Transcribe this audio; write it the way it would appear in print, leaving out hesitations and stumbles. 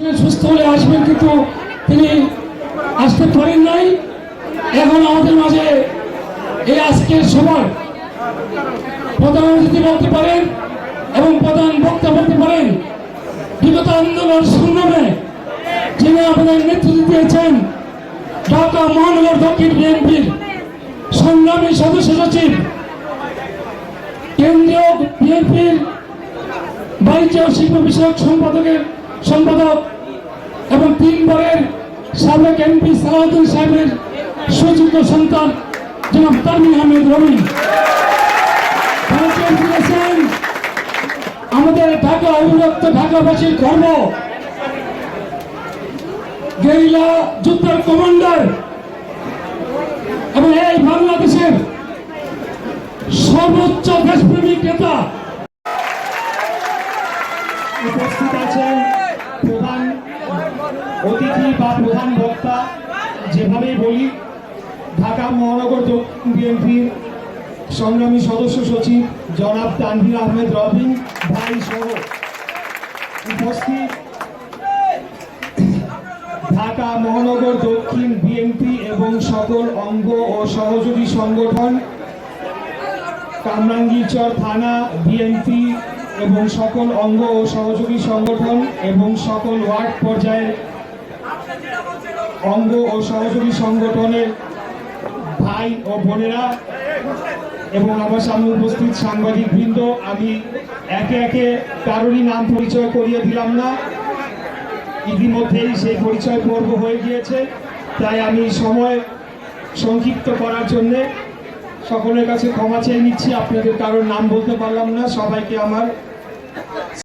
সুস্থ হয়ে আসবেন, কিন্তু তিনি আসতে পারেন নাই। এখন আমাদের মাঝে এই আজকের সভার প্রধান অতিথি বলতে পারেন এবং প্রধান বক্তা বলতে পারেন বিগত আন্দোলন সংগ্রামে যিনি আমাদের নেতৃত্ব দিয়েছেন ঢাকা মহানগর দক্ষিণ বিএনপির সংগ্রামী সদস্য সচিব, কেন্দ্রীয় বিএনপির বাণিজ্য শিল্প বিষয়ক সম্পাদক এবং 3 বারের সাবেক এমপি সালাউদ্দিন সাহেবের সুযোগ্য সন্তান জনাব তামিম আহমেদ রবি আমাদের ঢাকা অবিভক্ত ঢাকাবাসীর গর্ব, গেরিলা যুদ্ধের কমান্ডার এবং এই বাংলাদেশের সর্বোচ্চ দেশপ্রেমিক নেতা। উপস্থিত আছেন প্রধান অতিথি বা প্রধান বক্তা, যেভাবেই বলি ঢাকা মহানগর দক্ষিণ বিএনপির সংগ্রামী সদস্য সচিব জনাব তানভীর আহমেদ রবিন ভাই সহ উপস্থিত ঢাকা মহানগর দক্ষিণ বিএনপি এবং সকল অঙ্গ ও সহযোগী সংগঠন, কামরাঙ্গীরচর থানা বিএনপি এবং সকল অঙ্গ ও সহযোগী সংগঠন এবং সকল ওয়ার্ড পর্যায়ের অঙ্গ ও সহযোগী সংগঠনের ভাই ও বোনেরা এবং আমার সামনে উপস্থিত সাংবাদিক বৃন্দ, আমি একে একে কারোরই নাম পরিচয় করিয়ে দিলাম না, ইতিমধ্যেই সেই পরিচয় পর্ব হয়ে গিয়েছে। তাই আমি সময় সংক্ষিপ্ত করার জন্যে সকলের কাছে ক্ষমা চেয়ে নিচ্ছি, আপনাদের কারোর নাম বলতে পারলাম না। সবাইকে আমার